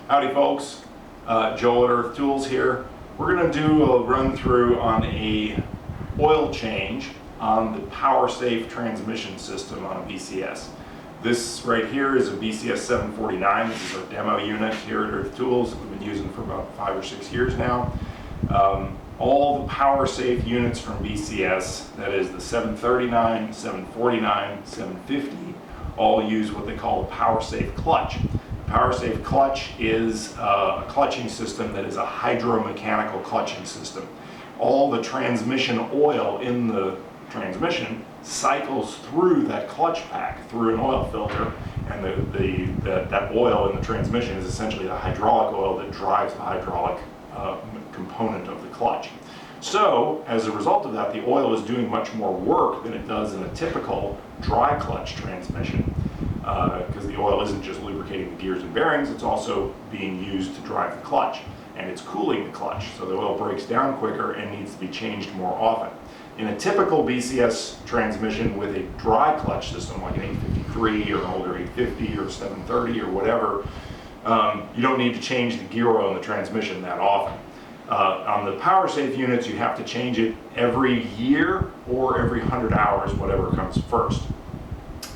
Howdy folks, Joel at Earth Tools here. We're going to do a run through on a oil change on the Powersafe transmission system on a BCS. This right here is a BCS 749. This is our demo unit here at Earth Tools. We've been using for about 5 or 6 years now. All the Powersafe units from BCS, that is the 739, 749, 750, all use what they call a Powersafe clutch. Powersafe clutch is a clutching system that is a hydromechanical clutching system. All the transmission oil in the transmission cycles through that clutch pack, through an oil filter, and that oil in the transmission is essentially the hydraulic oil that drives the hydraulic component of the clutch. So, as a result of that, the oil is doing much more work than it does in a typical dry clutch transmission. Because the oil isn't just lubricating the gears and bearings, it's also being used to drive the clutch, and it's cooling the clutch, so the oil breaks down quicker and needs to be changed more often. In a typical BCS transmission with a dry clutch system, like an 853 or an older 850 or 730 or whatever, you don't need to change the gear oil in the transmission that often. On the Powersafe units, you have to change it every year or every 100 hours, whatever comes first.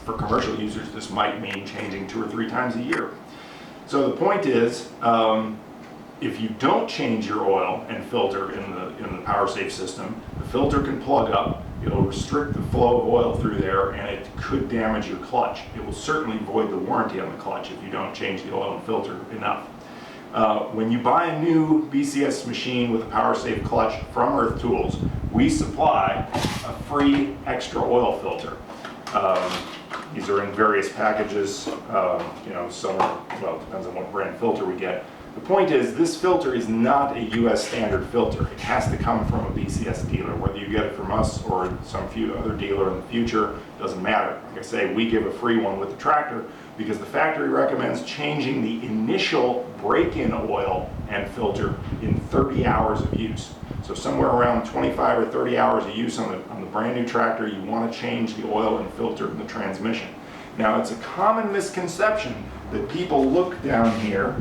For commercial users, this might mean changing 2 or 3 times a year. So the point is, if you don't change your oil and filter in the Powersafe system, the filter can plug up, it'll restrict the flow of oil through there, and it could damage your clutch. It will certainly void the warranty on the clutch if you don't change the oil and filter enough. When you buy a new BCS machine with a Powersafe clutch from Earth Tools, we supply a free extra oil filter. These are in various packages, some are, well, it depends on what brand filter we get. The point is, this filter is not a US standard filter. It has to come from a BCS dealer. Whether you get it from us or some other dealer in the future, doesn't matter. Like I say, we give a free one with the tractor because the factory recommends changing the initial break-in oil and filter in 30 hours of use. So somewhere around 25 or 30 hours of use on the brand new tractor, you want to change the oil and filter in the transmission. Now, it's a common misconception that people look down here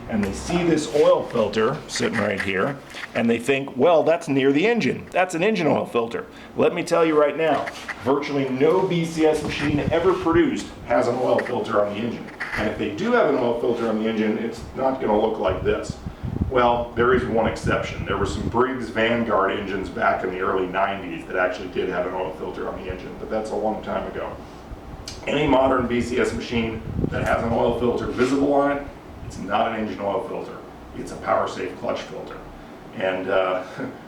and they see this oil filter sitting right here and they think, well, that's near the engine. That's an engine oil filter. Let me tell you right now, virtually no BCS machine ever produced has an oil filter on the engine. And if they do have an oil filter on the engine, it's not going to look like this. Well, there is one exception. There were some Briggs Vanguard engines back in the early 90s that actually did have an oil filter on the engine, but that's a long time ago. Any modern BCS machine that has an oil filter visible on it, it's not an engine oil filter. It's a Powersafe clutch filter. And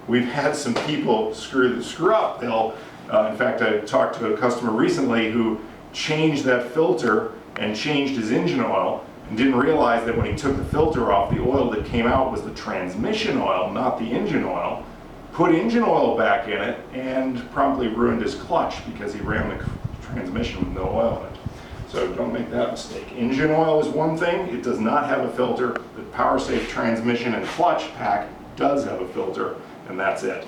we've had some people screw up. In fact, I talked to a customer recently who changed that filter and changed his engine oil and didn't realize that when he took the filter off, the oil that came out was the transmission oil, not the engine oil. Put engine oil back in it and promptly ruined his clutch because he ran the transmission with no oil in it. So don't make that mistake. Engine oil is one thing, it does not have a filter. The Powersafe transmission and clutch pack does have a filter, and that's it.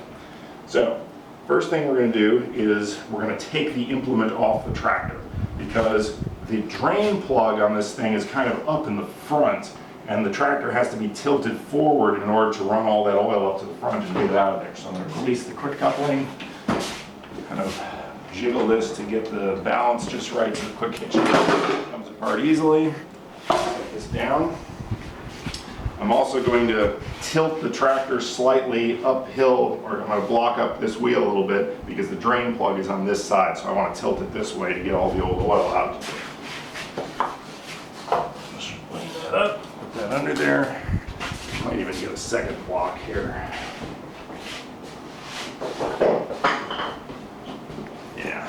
So first thing we're going to do is we're going to take the implement off the tractor because the drain plug on this thing is kind of up in the front, and the tractor has to be tilted forward in order to run all that oil up to the front and get it out of there. So I'm going to release the quick coupling, kind of jiggle this to get the balance just right so the quick hitch comes apart easily. Set this down. I'm also going to tilt the tractor slightly uphill, or I'm going to block up this wheel a little bit because the drain plug is on this side, so I want to tilt it this way to get all the old oil out. Just clean that up, put that under there. Might even get a second block here. Yeah,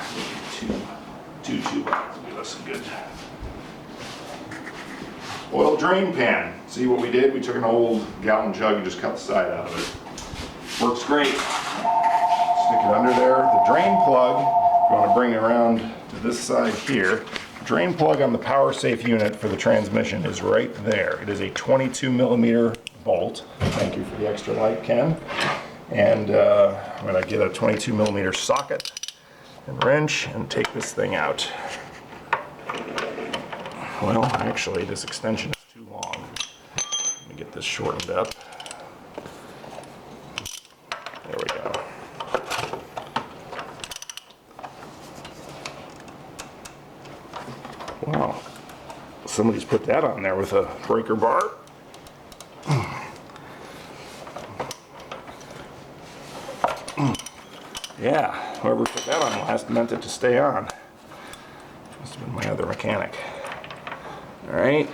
two blocks will give us a good oil drain pan. See what we did? We took an old gallon jug and just cut the side out of it. Works great. Stick it under there. The drain plug, if you want to bring it around to this side here, the drain plug on the Powersafe unit for the transmission is right there. It is a 22 millimeter bolt. Thank you for the extra light, Ken. And I'm going to get a 22 millimeter socket and wrench and take this thing out. Well, actually, this extension is too long. get this shortened up. There we go. Wow, somebody's put that on there with a breaker bar. Yeah, whoever put that on last meant it to stay on. Must have been my other mechanic. All right,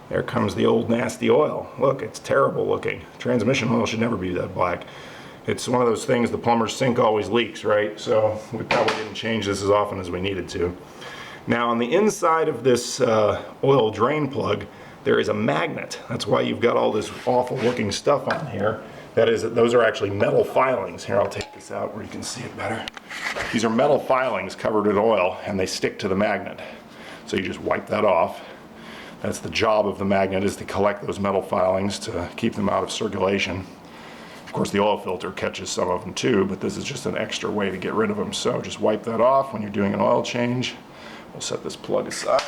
there comes the old nasty oil. Look, it's terrible looking. Transmission oil should never be that black. It's one of those things, the plumber's sink always leaks, right? So we probably didn't change this as often as we needed to. Now on the inside of this oil drain plug, there is a magnet. That's why you've got all this awful looking stuff on here. That is, those are actually metal filings. Here, I'll take this out where you can see it better. These are metal filings covered in oil, and they stick to the magnet. So you just wipe that off. That's the job of the magnet, is to collect those metal filings to keep them out of circulation. Of course, the oil filter catches some of them too, but this is just an extra way to get rid of them. So just wipe that off when you're doing an oil change. We'll set this plug aside.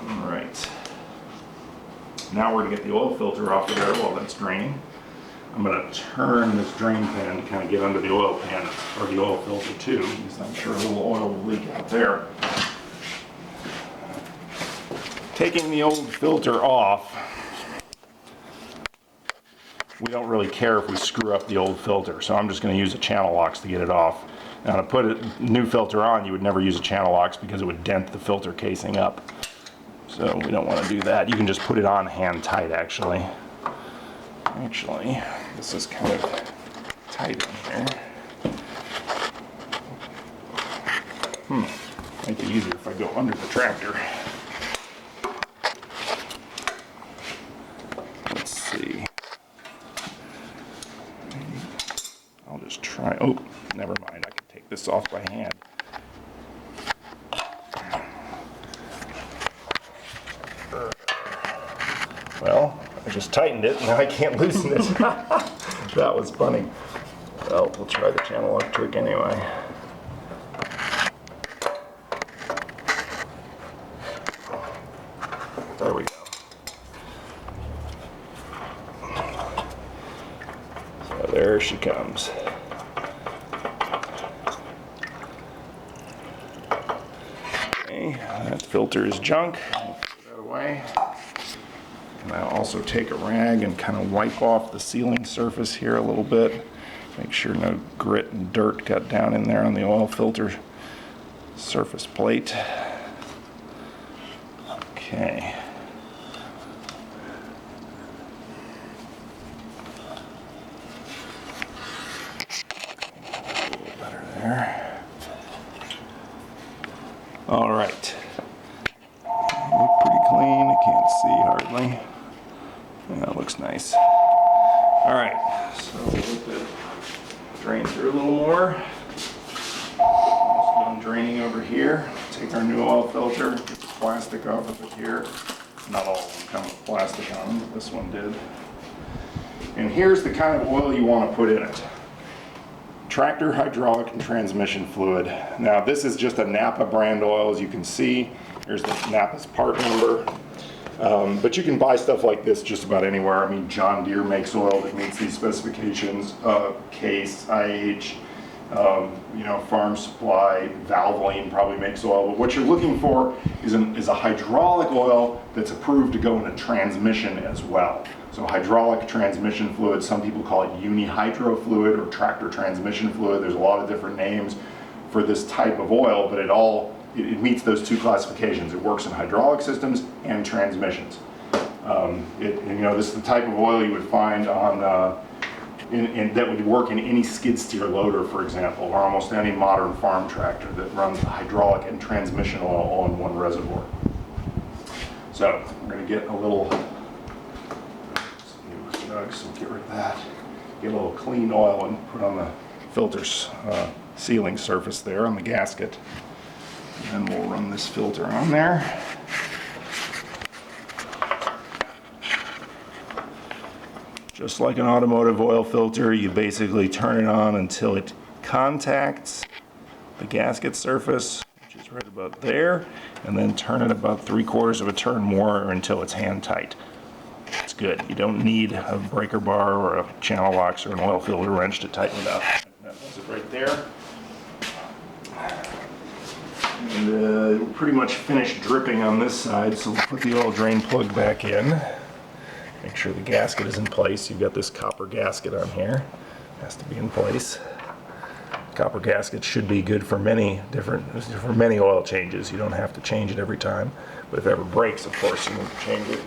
All right. Now we're going to get the oil filter off of there while that's draining. I'm going to turn this drain pan to kind of get under the oil pan, or the oil filter too, because I'm sure a little oil will leak out there. Taking the old filter off, we don't really care if we screw up the old filter, so I'm just going to use a channel locks to get it off. Now to put a new filter on, you would never use a channel locks because it would dent the filter casing up. So we don't want to do that. You can just put it on hand tight, actually. Actually, this is kind of tight in here. Might be easier if I go under the tractor. Let's see. I'll just try. Oh, never mind. I can take this off by hand. Well, I just tightened it, and now I can't loosen it. That was funny. Well, we'll try the channel lock trick anyway. There we go. So there she comes. Okay, that filter is junk. I'll put that away. And I'll also take a rag and kind of wipe off the sealing surface here a little bit. Make sure no grit and dirt got down in there on the oil filter surface plate. Okay. A little better there. All right. Look pretty clean. I can't see hardly. Yeah, that looks nice. All right, so we'll let it drain through a little more. Almost done draining over here. Take our new oil filter, get the plastic off of it here. Not all of them come with plastic on them, but this one did. And here's the kind of oil you want to put in it. Tractor hydraulic and transmission fluid. Now this is just a Napa brand oil, as you can see. Here's the Napa's part number. But you can buy stuff like this just about anywhere. I mean, John Deere makes oil that meets these specifications. Case, IH, Farm Supply, Valvoline probably makes oil. But what you're looking for is a hydraulic oil that's approved to go in a transmission as well. So hydraulic transmission fluid, some people call it unihydro fluid or tractor transmission fluid. There's a lot of different names for this type of oil, but it meets those two classifications. It works in hydraulic systems and transmissions. This is the type of oil you would find on, that would work in any skid steer loader, for example, or almost any modern farm tractor that runs hydraulic and transmission oil all in one reservoir. So we're going to get a little, so we'll get rid of that. Get a little clean oil and put on the filter's sealing surface there on the gasket. And then we'll run this filter on there. Just like an automotive oil filter, you basically turn it on until it contacts the gasket surface, which is right about there, and then turn it about 3/4 of a turn more until it's hand tight. It's good. You don't need a breaker bar or a channel locks or an oil filter wrench to tighten it up. That does it right there. And we're pretty much finished dripping on this side, so we'll put the oil drain plug back in. Make sure the gasket is in place. You've got this copper gasket on here. It has to be in place. Copper gasket should be good for many oil changes. You don't have to change it every time, but if it ever breaks, of course, you need to change it.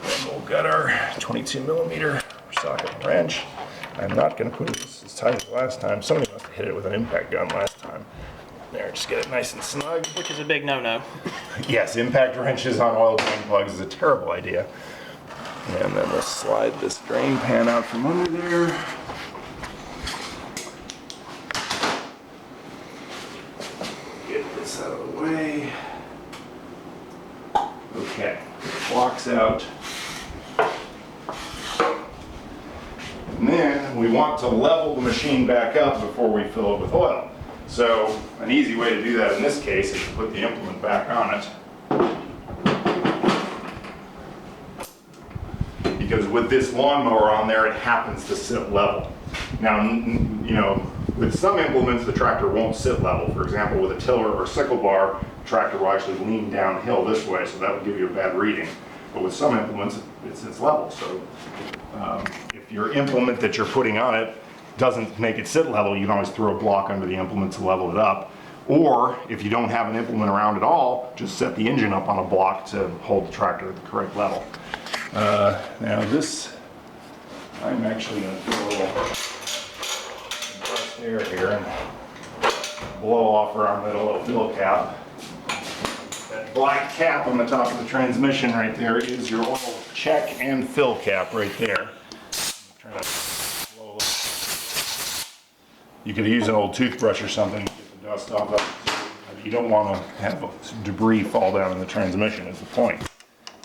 And we'll get our 22mm socket wrench. I'm not going to put it as tight as last time. Somebody must have hit it with an impact gun last time. There, just get it nice and snug. Which is a big no-no. Yes, impact wrenches on oil drain plugs is a terrible idea. And then we'll slide this drain pan out from under there. Get this out of the way. Okay, blocks out. And then we want to level the machine back up before we fill it with oil. So an easy way to do that in this case is to put the implement back on it. Because with this lawnmower on there, it happens to sit level. Now, you know, with some implements, the tractor won't sit level. For example, with a tiller or sickle bar, the tractor will actually lean downhill this way, so that would give you a bad reading. But with some implements, it sits level. So if your implement that you're putting on it doesn't make it sit level, you can always throw a block under the implement to level it up. Or if you don't have an implement around at all, just set the engine up on a block to hold the tractor at the correct level. Now this, I'm actually going to do a little compressed air here and blow off around that little fill cap. That black cap on the top of the transmission right there is your oil check and fill cap right there. You could use an old toothbrush or something to get the dust off of it. You don't want to have debris fall down in the transmission is the point.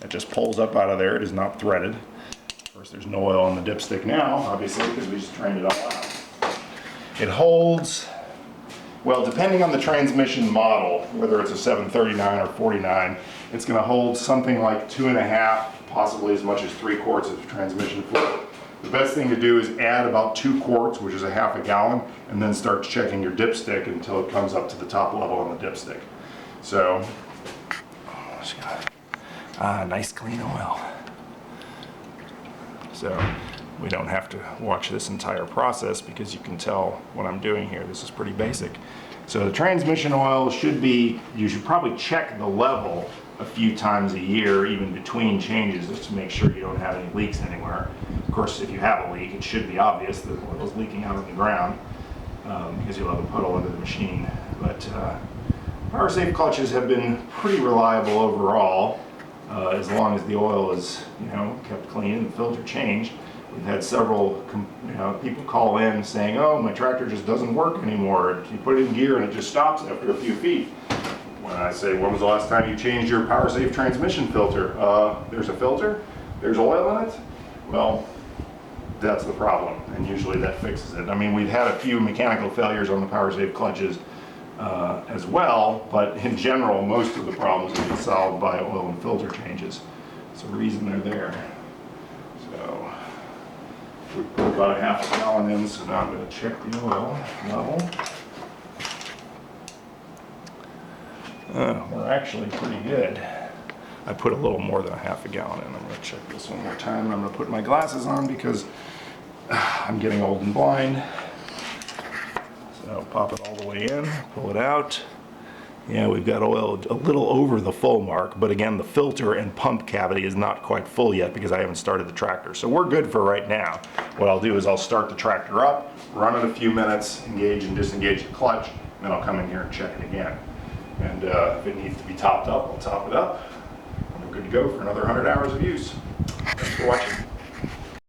It just pulls up out of there. It is not threaded. Of course, there's no oil on the dipstick now, obviously, because we just drained it all out. It holds, well, depending on the transmission model, whether it's a 739 or 49, it's going to hold something like 2.5, possibly as much as 3/4 of transmission fluid. The best thing to do is add about 2 quarts, which is a half a gallon, and then start checking your dipstick until it comes up to the top level on the dipstick. So, nice clean oil. So we don't have to watch this entire process because you can tell what I'm doing here. This is pretty basic. So the transmission oil should be, you should probably check the level a few times a year, even between changes, just to make sure you don't have any leaks anywhere. Of course, if you have a leak, it should be obvious that oil's leaking out on the ground because you'll have a puddle under the machine. But Powersafe clutches have been pretty reliable overall, as long as the oil is, you know, kept clean and the filter changed. We've had several, people call in saying, "Oh, my tractor just doesn't work anymore. You put it in gear and it just stops after a few feet." When I say, "When was the last time you changed your Powersafe transmission filter?" There's a filter? There's oil in it? Well, that's the problem, and usually that fixes it. I mean, we've had a few mechanical failures on the Powersafe clutches as well, but in general, most of the problems have been solved by oil and filter changes. It's the reason they're there. So we put about a half a gallon in, so now I'm going to check the oil level. We're actually pretty good. I put a little more than a half a gallon in. I'm going to check this one more time. I'm going to put my glasses on because I'm getting old and blind. So pop it all the way in, pull it out. Yeah, we've got oil a little over the full mark, but again, the filter and pump cavity is not quite full yet because I haven't started the tractor. So we're good for right now. What I'll do is I'll start the tractor up, run it a few minutes, engage and disengage the clutch, and then I'll come in here and check it again. And if it needs to be topped up, I'll top it up. We're good to go for another 100 hours of use. Thanks for watching.